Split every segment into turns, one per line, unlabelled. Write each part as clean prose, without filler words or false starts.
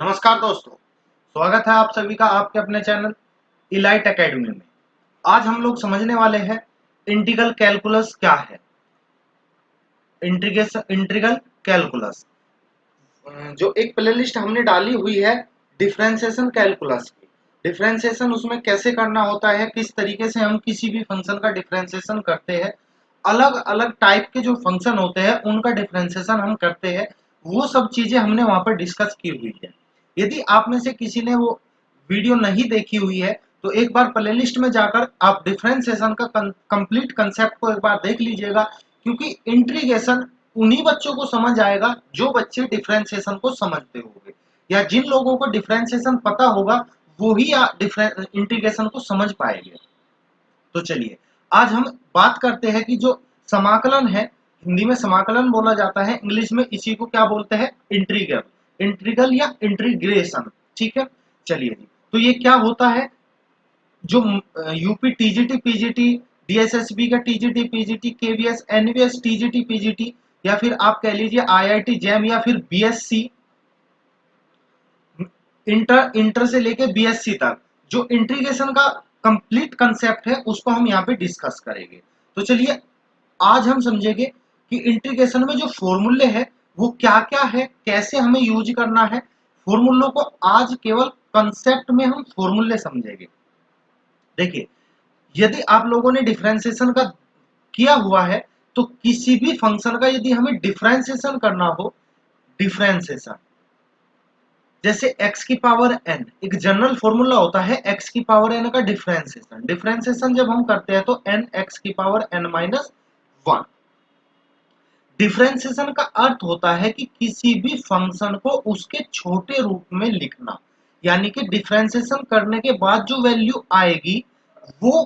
नमस्कार दोस्तों, स्वागत है आप सभी का आपके अपने चैनल इलाइट एकेडमी में। आज हम लोग समझने वाले हैं इंटीग्रल कैलकुलस क्या है। इंटीग्रल कैलकुलस जो एक प्लेलिस्ट हमने डाली हुई है डिफरेंशिएशन कैलकुलस की। डिफरेंशिएशन उसमें कैसे करना होता है, किस तरीके से हम किसी भी फंक्शन का डिफरेंशिएशन करते हैं, अलग अलग टाइप के जो फंक्शन होते हैं उनका डिफरेंशिएशन हम करते हैं, वो सब चीजें हमने वहां पर डिस्कस की हुई है। यदि आप में से किसी ने वो वीडियो नहीं देखी हुई है तो एक बार प्लेलिस्ट में जाकर आप डिफरेंशिएशन का कंप्लीट कंसेप्ट को एक बार देख लीजिएगा, क्योंकि इंटीग्रेशन उन्हीं बच्चों को समझ आएगा जो बच्चे डिफरेंशिएशन को समझते होंगे, या जिन लोगों को डिफरेंशिएशन पता होगा वो ही इंटीग्रेशन को समझ पाएंगे। तो चलिए आज हम बात करते हैं कि जो समाकलन है, हिंदी में समाकलन बोला जाता है, इंग्लिश में इसी को क्या बोलते हैं, इंटीग्रल। इंटीग्रल या इंटीग्रेशन, ठीक है। चलिए जी, तो ये क्या होता है, जो यूपी टीजीटी पीजीटी, डीएसएसबी का TGT PGT, KVS NVS TGT PGT, या फिर आप कह लीजिए आईआईटी जैम या फिर बीएससी, इंटर से लेके बीएससी तक जो इंटीग्रेशन का कंप्लीट कंसेप्ट है उसको हम यहाँ पे डिस्कस करेंगे। तो चलिए आज हम समझेंगे कि इंटीग्रेशन में जो फॉर्मूले हैं वो क्या क्या है, कैसे हमें यूज करना है। फॉर्मूलों को आज केवल कंसेप्ट में हम फॉर्मूले समझेंगे। देखिए, यदि आप लोगों ने डिफरेंशिएशन का किया हुआ है तो किसी भी फंक्शन का यदि हमें डिफरेंशिएशन करना हो, डिफरेंशिएशन जैसे x की पावर n एक जनरल फॉर्मूला होता है, x की पावर n का डिफरेंशिएशन। डिफरेंशिएशन जब हम करते हैं तो n x की पावर n माइनस 1। डिफरेंशिएशन का अर्थ होता है कि किसी भी फंक्शन को उसके छोटे रूप में लिखना, यानी कि डिफरेंशिएशन करने के बाद जो वैल्यू आएगी वो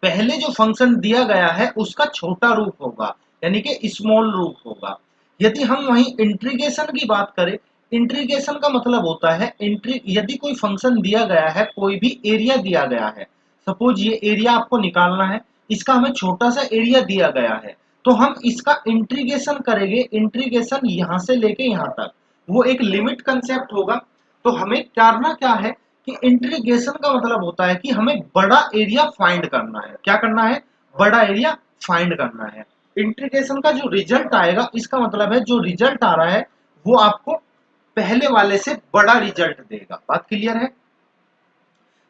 पहले जो फंक्शन दिया गया है उसका छोटा रूप होगा, यानी कि स्मॉल रूप होगा। यदि हम वहीं इंटीग्रेशन की बात करें, इंटीग्रेशन का मतलब होता है यदि कोई फंक्शन दिया गया है, कोई भी एरिया दिया गया है, सपोज ये एरिया आपको निकालना है, इसका हमें छोटा सा एरिया दिया गया है, तो हम इसका इंटीग्रेशन करेंगे। इंटीग्रेशन यहां से लेके यहां तक, वो एक लिमिट कंसेप्ट होगा। तो हमें करना क्या है कि इंटीग्रेशन का मतलब होता है कि हमें बड़ा एरिया फाइंड करना है। क्या करना है? बड़ा एरिया फाइंड करना है। इंटीग्रेशन का जो रिजल्ट आएगा, इसका मतलब है जो रिजल्ट आ रहा है वो आपको पहले वाले से बड़ा रिजल्ट देगा। बात क्लियर है?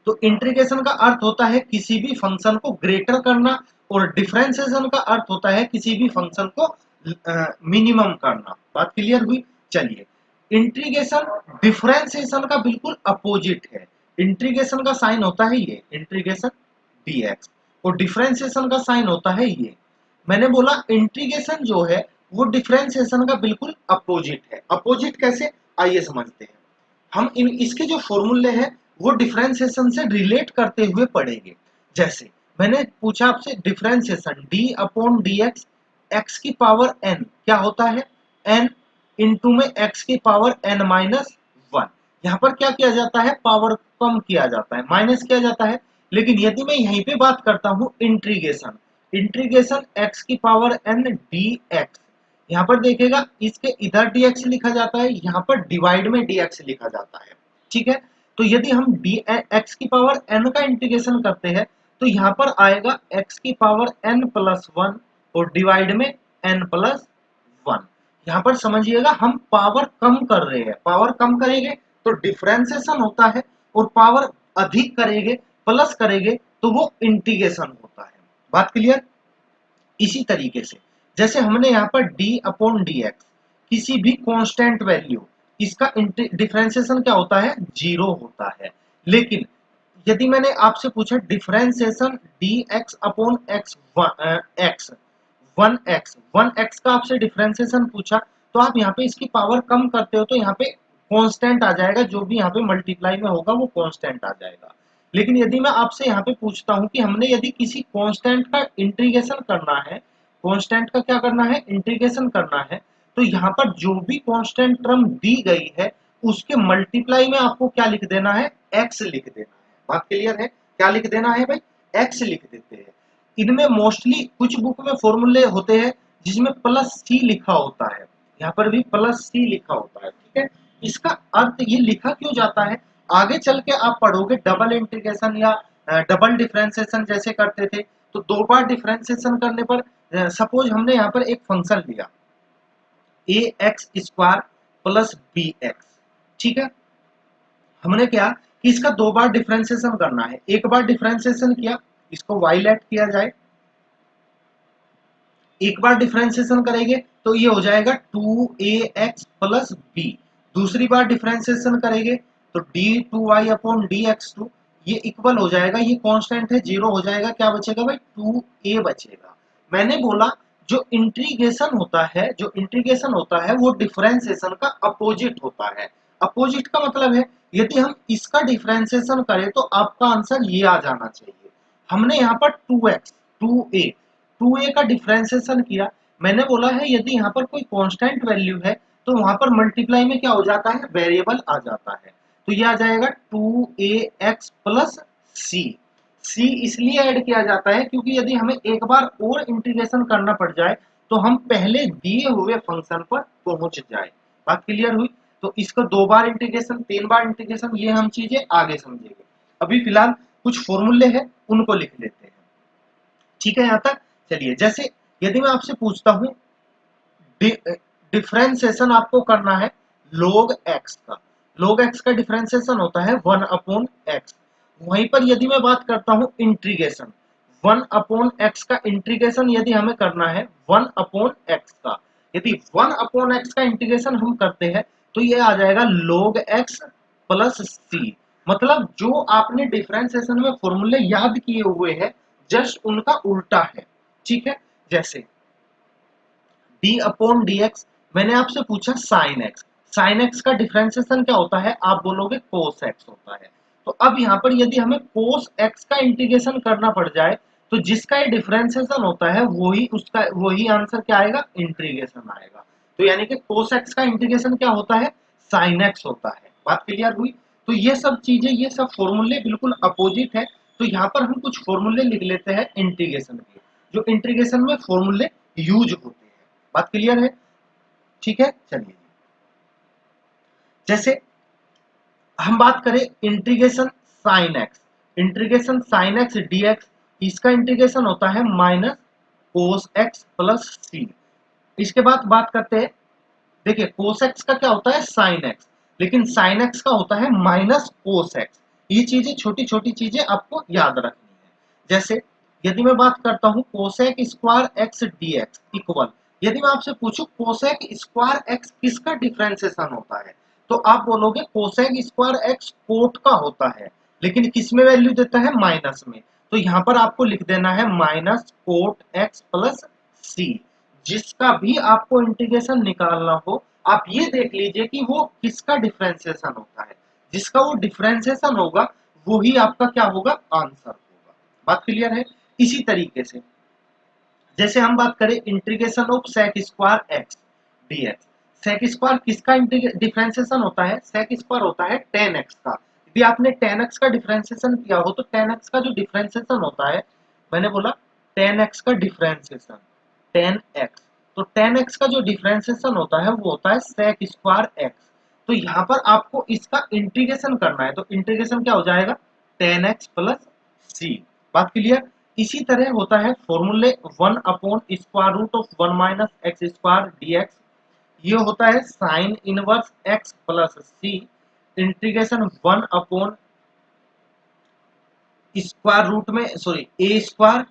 तो इंटीग्रेशन का अर्थ होता है किसी भी फंक्शन को ग्रेटर करना, और डिफरेंशिएशन का अर्थ होता है किसी भी फंक्शन को मिनिमम करना। बात क्लियर हुई? चलिए, इंटीग्रेशन डिफरेंशिएशन का बिल्कुल अपोजिट है। इंटीग्रेशन का साइन होता है ये, इंटीग्रेशन dx, और डिफरेंशिएशन का साइन होता है ये। मैंने बोला इंटीग्रेशन जो है वो डिफरेंशिएशन का बिल्कुल अपोजिट है। अपोजिट कैसे, आइए समझते हैं। हम इन इसके जो फॉर्मूले हैं वो डिफरेंशिएशन से रिलेट करते हुए पढ़ेंगे। जैसे मैंने पूछा आपसे differentiation d upon dx, x की पावर n क्या होता है, n इंटू में x की पावर n माइनस 1। यहाँ पर क्या किया जाता है, पावर कम किया जाता है, माइनस किया जाता है। लेकिन यदि मैं यहीं पे बात करता हूँ इंटीग्रेशन, इंटीग्रेशन x की पावर n dx, यहाँ पर देखिएगा इसके इधर dx लिखा जाता है, यहाँ पर डिवाइड में dx लिखा जाता है। ठीक है, तो यदि हम x की पावर n का इंटीग्रेशन करते हैं तो यहाँ पर आएगा x की पावर n प्लस 1 और डिवाइड में n प्लस 1। यहाँ पर समझिएगा हम पावर कम कर रहे हैं। पावर कम करेंगे तो डिफरेंशिएशन होता है, और पावर अधिक करेंगे, प्लस करेंगे तो वो इंटीग्रेशन होता है। बात क्लियर? इसी तरीके से जैसे हमने यहाँ पर d अपॉन डी एक्स, किसी भी कांस्टेंट वैल्यू, इसका डिफरेंशिएशन क्या होता है, जीरो होता है। लेकिन यदि मैंने आपसे पूछा differentiation dx upon x, x 1x का आपसे डिफरेंशिएशन पूछा, तो आप यहाँ पे इसकी पावर कम करते हो तो यहाँ पे कांस्टेंट आ जाएगा, जो भी यहाँ पे मल्टीप्लाई में होगा वो कांस्टेंट आ जाएगा। लेकिन यदि मैं आपसे यहाँ पे पूछता हूँ कि हमने यदि किसी कांस्टेंट का इंटीग्रेशन करना है, कांस्टेंट का क्या करना है, इंटीग्रेशन करना है, तो यहाँ पर जो भी कांस्टेंट टर्म दी गई है उसके मल्टीप्लाई में आपको क्या लिख देना है, x लिख देना है। बात क्लियर है? क्या लिख देना है भाई, x लिख देते हैं। इनमें मोस्टली कुछ बुक में फॉर्मूले होते हैं जिसमें प्लस सी लिखा होता है, यहाँ पर भी प्लस सी लिखा होता है। ठीक है, इसका अर्थ ये लिखा क्यों जाता है, आगे चल के आप पढ़ोगे डबल इंटीग्रेशन या डबल डिफरेंशिएशन जैसे करते थे, तो दो बार डिफरेंशिएशन करने पर सपोज हमने यहाँ पर एक फंक्शन लिया a x square plus b x, ठीक है। हमने क्या कि इसका दो बार डिफरेंशिएशन करना है, एक बार डिफरेंशिएशन किया, इसको वाई लेट किया जाए, एक बार डिफरेंशिएशन करेंगे तो ये हो जाएगा 2ax प्लस बी, दूसरी बार डिफरेंशिएशन करेंगे तो d2y अपॉन dx2, ये इक्वल हो जाएगा, ये कांस्टेंट है, जीरो हो जाएगा, क्या बचेगा भाई 2a बचेगा। मैंने बोला जो इंटीग्रेशन होता है, जो इंटीग्रेशन होता है वो डिफरेंशिएशन का अपोजिट होता है। अपोजिट का मतलब है यदि हम इसका डिफरेंशिएशन करें तो आपका आंसर ये आ जाना चाहिए। हमने यहाँ पर 2x 2a 2a का डिफरेंशिएशन किया, मैंने बोला है यदि यहाँ पर कोई कांस्टेंट वैल्यू है तो वहां पर मल्टीप्लाई में क्या हो जाता है, वेरिएबल आ जाता है, तो ये आ जाएगा 2ax प्लस सी। सी इसलिए ऐड किया जाता है क्योंकि यदि हमें एक बार और इंटीग्रेशन करना पड़ जाए तो हम पहले दिए हुए फंक्शन पर पहुंच जाए। बात क्लियर हुई? तो इसका दो बार इंटीग्रेशन, तीन बार इंटीग्रेशन, ये हम चीजें आगे समझेंगे। अभी फिलहाल कुछ फॉर्मूले हैं उनको लिख लेते हैं, ठीक है। यहां तक चलिए, जैसे यदि मैं आपसे पूछता हूं डिफरेंशिएशन आपको करना है log x का, log x का डिफरेंशिएशन होता है 1 अपॉन x। वहीं पर यदि मैं बात करता हूं इंटीग्रेशन 1 अपॉन x का इंटीग्रेशन यदि हमें करना है 1 अपॉन x का, यदि 1 अपॉन x का इंटीग्रेशन हम करते हैं तो ये आ जाएगा log x प्लस सी। मतलब जो आपने डिफरेंशिएशन में फॉर्मूले याद किए हुए हैं जस्ट उनका उल्टा है, ठीक है। जैसे d अपॉन dx, मैंने आपसे पूछा sin x, sin x का डिफरेंशिएशन क्या होता है, आप बोलोगे cos x होता है। तो अब यहाँ पर यदि हमें cos x का इंटीग्रेशन करना पड़ जाए तो जिसका ये डिफरेंशिएशन होता है वही उसका वही आंसर क्या आएगा, इंटीग्रेशन आएगा। तो यानी कि cos x का इंटीग्रेशन क्या होता है, sin x होता है। बात क्लियर हुई? तो ये सब चीजें, ये सब फॉर्मूले बिल्कुल अपोजिट है। तो यहाँ पर हम कुछ फॉर्मूले लिख लेते हैं इंटीग्रेशन के, जो इंटीग्रेशन में फॉर्मूले यूज होते हैं। बात क्लियर है? ठीक है, चलिए। जैसे हम बात करें integration sine x, integration sine x dx, इसका इंटीग्रेशन होता है minus cos x plus c. इसके बाद बात करते हैं, देखिए कोस एक्स का क्या होता है, साइन एक्स, लेकिन साइन एक्स का होता है माइनस कोस एक्स। ये चीजें, छोटी छोटी चीजें आपको याद रखनी है। जैसे यदि मैं बात करता हूं cosec square x dx equal, यदि मैं आपसे पूछूं कोसेक स्क्वायर एक्स किसका डिफरेंशिएशन होता है, तो आप बोलोगे कोसेक स्क्वायर एक्स कोट का होता है, लेकिन किस में वैल्यू देता है, माइनस में। तो यहां पर आपको लिख देना है माइनस कोट एक्स प्लस सी। जिसका भी आपको इंटीग्रेशन निकालना हो आप ये देख लीजिए कि वो किसका डिफरेंशिएशन होता है, जिसका वो डिफरेंशिएशन होगा वो ही आपका क्या होगा, आंसर होगा। बात क्लियर है? इसी तरीके से जैसे हम बात करें integration of sec square x dx, sec square किसका डिफरेंशिएशन होता है, सेक स्क्वायर होता है टेन एक्स का। यदि आपने टेन एक्स का डिफरेंशिएशन किया हो तो टेन एक्स का जो डिफरेंशिएशन होता है, मैंने बोला टेन एक्स का डिफरेंशिएशन टेन एक्स, तो टेन एक्स का जो डिफरेंशिएशन होता है वो होता है सेक स्क्वायर एक्स। तो यहाँ पर आपको इसका इंटीग्रेशन करना है, तो इंटीग्रेशन क्या हो जाएगा, टेन एक्स प्लस सी। बात क्लियर? इसी तरह होता है फॉर्मूले 1 upon square root of 1 minus x square dx, ये होता है sine inverse x plus c, integration 1 upon square root में sorry a square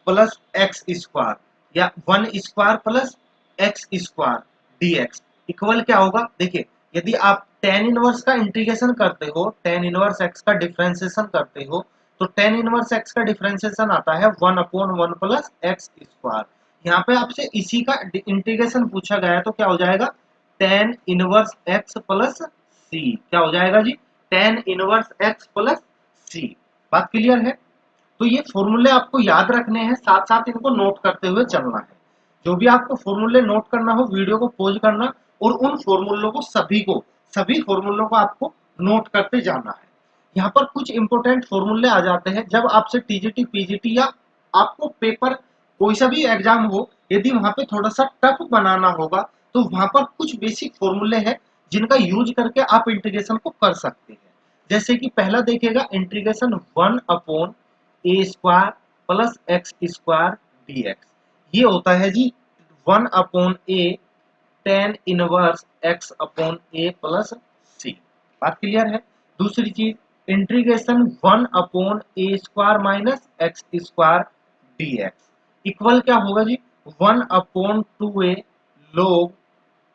plus x square या 1 स्क्वायर plus x square dx equal क्या होगा, देखिए यदि आप टेन इनवर्स का इंटीग्रेशन करते हो, टेन इनवर्स एक्स का डिफरेंशिएशन करते हो, तो टेन इनवर्स एक्स का डिफरेंशिएशन आता है 1 अपॉन 1 प्लस एक्स स्क्वायर। यहाँ पे आपसे इसी का इंटीग्रेशन पूछा गया है तो क्या हो जाएगा, टेन इनवर्स एक्स प्लस सी, क्या हो जाएगा जी, टेन इनवर्स एक्स प्लस सी। बात क्लियर है? तो ये फॉर्मूले आपको याद रखने हैं, साथ साथ इनको नोट करते हुए चलना है। जो भी आपको फॉर्मूले नोट करना हो वीडियो को पॉज करना और उन फॉर्मूलों को सभी फॉर्मूलों को आपको नोट करते जाना है। यहाँ पर कुछ इंपोर्टेंट फॉर्मूले आ जाते हैं जब आपसे टीजीटी पीजीटी या आपको पेपर कोई सा भी एग्जाम हो, यदि वहां पे थोड़ा सा टफ बनाना होगा तो वहां पर कुछ बेसिक फॉर्मूले हैं जिनका यूज करके आप इंटीग्रेशन को कर सकते हैं। जैसे कि पहला देखेगा integration 1/a² plus x² dx। ये होता है जी 1/a tan inverse x/a plus c। बात क्लियर है। दूसरी चीज integration 1/a² minus x² dx equal क्या होगा जी 1/2a log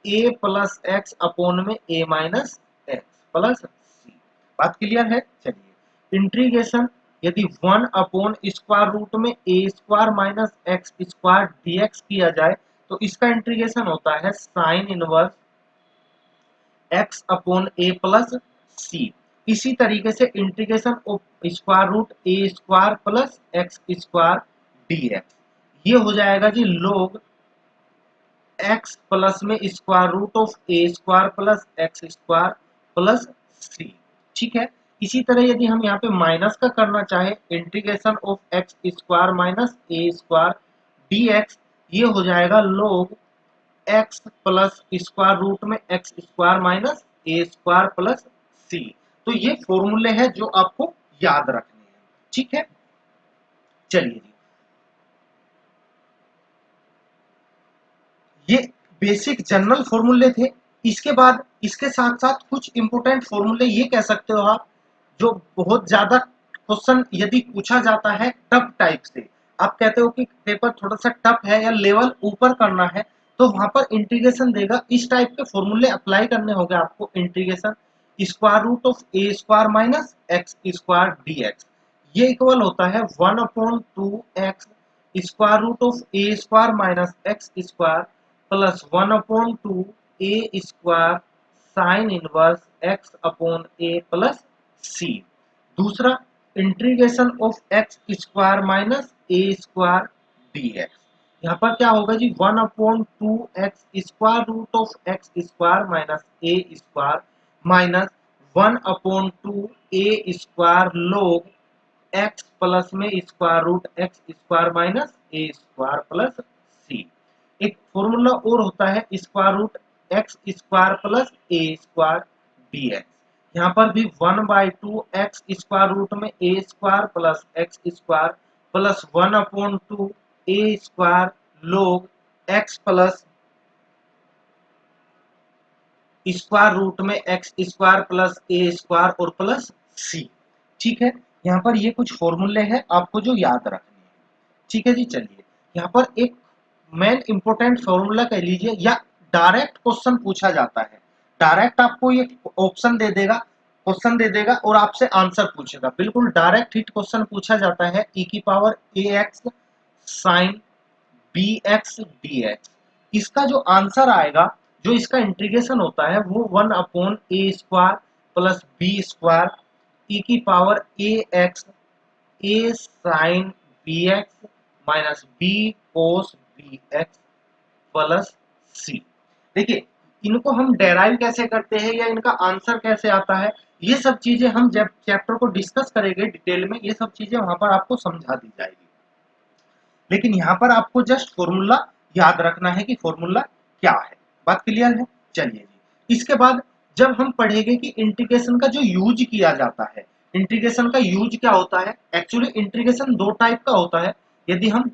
a plus x upon में a माइनस एक्स प्लस सी। बात क्लियर है। चलिए इंटीग्रेशन यदि 1/स्क्वायर रूट में a² माइनस x² dx किया जाए तो इसका इंटीग्रेशन होता है साइन इनवर्स x/a प्लस सी। इसी तरीके से integration of square root a² plus x² dx ये हो जाएगा जी log x प्लस में square root of a² plus x² plus सी। ठीक है। इसी तरह यदि हम यहाँ पे माइनस का करना चाहे integration of x² minus a² dx ये हो जाएगा log x plus square root में x² माइनस a² प्लस सी। तो ये फॉर्मूले हैं जो आपको याद रखने हैं। ठीक है। चलिए जी ये बेसिक जनरल फॉर्मूले थे। इसके बाद इसके साथ साथ कुछ इंपोर्टेंट फॉर्मूले ये कह सकते हो आप जो बहुत ज्यादा क्वेश्चन यदि पूछा जाता है टफ टाइप से, आप कहते हो कि पेपर थोड़ा सा टफ है या लेवल ऊपर करना है तो वहां पर इंटीग्रेशन देगा। इस टाइप के फॉर्मूले अप्लाई करने होंगे आपको। Integration square root of a² minus x² dx ये इक्वल होता है 1/2x square root of a² minus x² plus 1/2 a² sine inverse x/a plus सी। दूसरा इंटीग्रेशन of x² minus a² dx यहाँ पर क्या होगा जी 1/2x square root of x² minus a² minus 1/2 a² log x plus में square root x² minus a² plus सी। एक फॉर्मूला और होता है square root x² plus a² dx यहाँ पर भी 1/2x स्क्वायर रूट में a² plus x² plus 1/2 a² log x plus square root में x² प्लस a² और प्लस c। ठीक है। यहाँ पर ये कुछ फॉर्मूले हैं आपको जो याद रखने हैं। ठीक है जी। चलिए यहाँ पर एक मेन इंपोर्टेंट फॉर्मूला कह लीजिए या डायरेक्ट क्वेश्चन पूछा जाता है। डायरेक्ट आपको ये ऑप्शन दे देगा, क्वेश्चन दे देगा और आपसे आंसर पूछेगा। बिल्कुल डायरेक्ट हिट क्वेश्चन पूछा जाता है e की power ax sine bx dx इसका जो आंसर आएगा जो इसका इंटीग्रेशन होता है वो 1/a² प्लस b² e की power ax a sine bx minus b cos bx plus c। देखिए इनको हम डेराइव कैसे करते हैं या इनका आंसर कैसे आता है ये सब चीजें हम जब चैप्टर को डिस्कस करेंगे डिटेल में ये सब चीजें वहां पर आपको समझा दी जाएगी। लेकिन यहाँ पर आपको जस्ट फॉर्मूला याद रखना है कि फॉर्मूला क्या है। बात क्लियर है। चलिए जी इसके बाद जब हम पढ़ेंगे कि इंटीग्रेशन का जो यूज किया जाता है, इंटीग्रेशन का यूज क्या होता है। एक्चुअली इंटीग्रेशन दो टाइप का होता है। यदि हम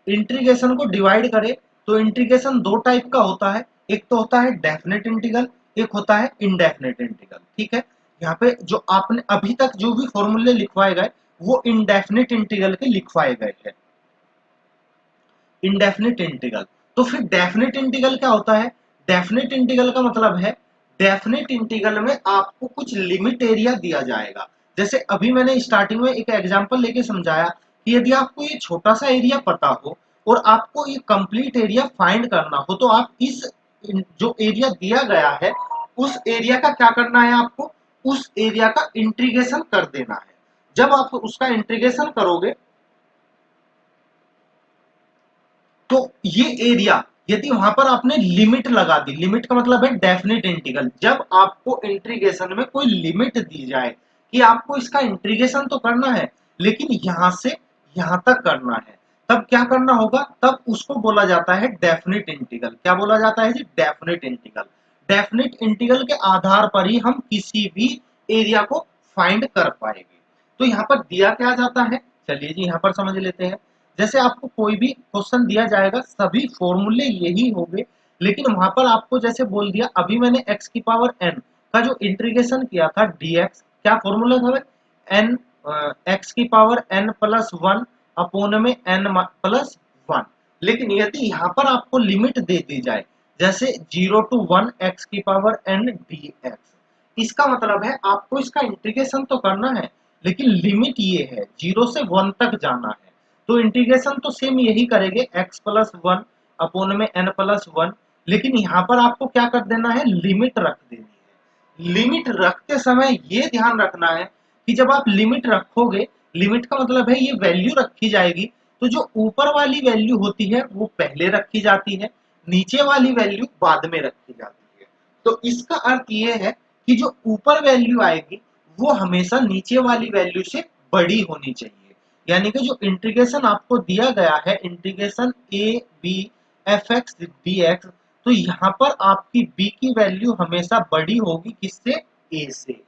इंटीग्रेशन को डिवाइड करें तो इंटीग्रेशन दो टाइप का होता है। एक तो होता है डेफिनेट इंटीग्रल, एक होता है इनडेफिनेट इंटीग्रल। ठीक है। यहाँ पे जो आपने अभी तक जो भी फॉर्मूले लिखवाए गए वो इनडेफिनेट इंटीग्रल के लिखवाए गए हैं। इनडेफिनेट इंटीग्रल तो फिर डेफिनेट इंटीग्रल क्या होता है। डेफिनेट इंटीग्रल का मतलब है डेफिनेट इंटीग्रल में आपको कुछ लिमिट एरिया दिया जाएगा। जैसे अभी मैंने स्टार्टिंग में एक एग्जांपल लेके समझाया कि यदि आपको ये छोटा सा एरिया पता हो और आपको ये कंप्लीट एरिया फाइंड करना हो तो आप इस जो एरिया दिया गया है उस एरिया का क्या करना है, आपको उस एरिया का इंटीग्रेशन कर देना है। जब आप उसका इंटीग्रेशन करोगे तो ये एरिया यदि वहां पर आपने लिमिट लगा दी, लिमिट का मतलब है डेफिनेट इंटीग्रल। जब आपको इंटीग्रेशन में कोई लिमिट दी जाए कि आपको इसका इंटीग्रेशन तो करना है लेकिन यहां से यहां तक करना है, तब क्या करना होगा, तब उसको बोला जाता है डेफिनिट इंटीग्रल। क्या बोला जाता है जी, डेफिनिट इंटीग्रल। डेफिनिट इंटीग्रल के आधार पर ही हम किसी भी एरिया को फाइंड कर पाएंगे। तो यहाँ पर दिया क्या जाता है, चलिए जी यहाँ पर समझ लेते हैं। जैसे आपको कोई भी क्वेश्चन दिया जाएगा, सभी फॉर्मूले यही होंगे, लेकिन वहां पर आपको जैसे बोल दिया, अभी मैंने x की पावर n का जो इंटीग्रेशन किया था dx, क्या फॉर्मूला था, n x की power n plus one upon में n प्लस वन। लेकिन यदि यहाँ पर आपको लिमिट दे दी जाए, जैसे 0 to 1 x की पावर n dx, इसका मतलब है आपको इसका इंटीग्रेशन तो करना है, लेकिन लिमिट ये है 0 से 1 तक जाना है। तो इंटीग्रेशन तो सेम यही करेंगे, x प्लस वन अपोन में n प्लस वन, लेकिन यहाँ पर आपको क्या कर देना है, लिमिट रख देनी है। लिमिट रखते समय ये ध्यान रखना है कि जब आप लिमिट रखोगे, लिमिट का मतलब है ये वैल्यू रखी जाएगी, तो जो ऊपर वाली वैल्यू होती है वो पहले रखी जाती है, नीचे वाली वैल्यू बाद में रखी जाती है। तो इसका अर्थ ये है कि जो ऊपर वैल्यू आएगी वो हमेशा नीचे वाली वैल्यू से बड़ी होनी चाहिए। यानी कि जो इंटीग्रेशन आपको दिया गया है, integration a b f x d x, तो यहाँ पर आपकी b की वैल्यू हमेशा बड़ी होगी किससे, a से।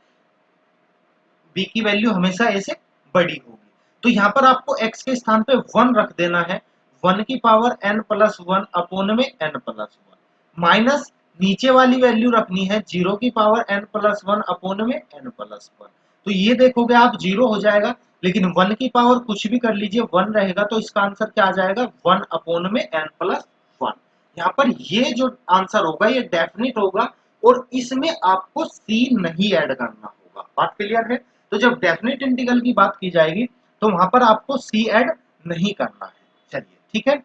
b की वैल्यू हमेशा a से बड़ी होगी। तो यहाँ पर आपको x के स्थान पे 1 रख देना है, 1 की power n plus one upon में n प्लस वन, माइनस नीचे वाली वैल्यू रखनी है 0 की power n plus one upon में n प्लस वन। तो ये देखोगे आप 0 हो जाएगा, लेकिन 1 की पावर कुछ भी कर लीजिए 1 रहेगा, तो इसका आंसर क्या आ जाएगा, 1 अपोन में n प्लस वन। यहाँ पर ये जो आंसर होगा ये डेफिनिट होगा, और इसमें आपको सी नहीं ऐड करना होगा। बात क्लियर है। तो जब डेफिनिट इंटीग्रल की बात की जाएगी तो वहां पर आपको सी ऐड नहीं करना है। चलिए ठीक है।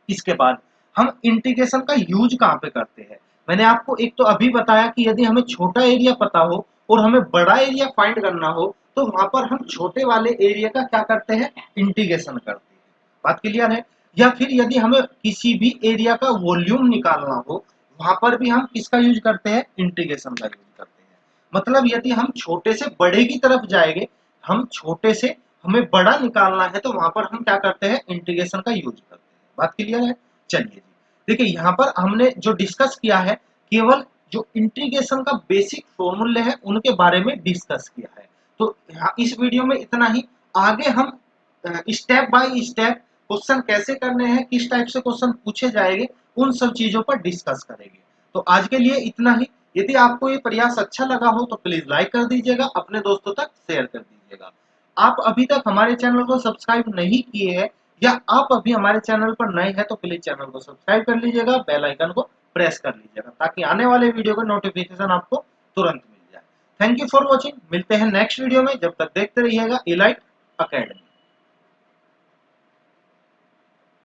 इसके बाद हम इंटीग्रेशन का यूज कहाँ पे करते हैं। मैंने आपको एक तो अभी बताया कि यदि हमें छोटा एरिया पता हो और हमें बड़ा एरिया फाइंड करना हो, तो वहां पर हम छोटे वाले एरिया का क्या करते हैं, इंटीग्रेशन करते हैं। बात क्लियर है। या फिर यदि हमें किसी भी एरिया का वॉल्यूम निकालना हो, वहां पर भी हम किसका यूज करते हैं, इंटीग्रेशन का यूज करते हैं। मतलब यदि हम छोटे से बड़े की तरफ जाएंगे, हम छोटे से हमें बड़ा निकालना है, तो वहां पर हम क्या करते हैं, इंटीग्रेशन का यूज करते हैं। बात क्लियर है। चलिए जी देखिए, यहाँ पर हमने जो डिस्कस किया है, केवल जो इंटीग्रेशन का बेसिक फॉर्मूले है उनके बारे में डिस्कस किया है। तो इस वीडियो में इतना ही। आगे हम स्टेप बाय स्टेप क्वेश्चन कैसे करने हैं, किस टाइप से क्वेश्चन पूछे जाएंगे, उन सब चीजों पर डिस्कस करेंगे। तो आज के लिए इतना ही। यदि आपको ये प्रयास अच्छा लगा हो तो प्लीज लाइक कर दीजिएगा, अपने दोस्तों तक शेयर कर दीजिएगा। आप अभी तक हमारे चैनल को सब्सक्राइब नहीं किए हैं, या आप अभी हमारे चैनल पर नए हैं, तो प्लीज चैनल को सब्सक्राइब कर लीजिएगा, बेल आइकन को प्रेस कर लीजिएगा, ताकि आने वाले वीडियो का नोटिफिकेशन आपको तुरंत मिल जाए। Thank you for watching. मिलते हैं नेक्स्ट वीडियो में, जब तक देखते रहिएगा इलाइट अकेडमी।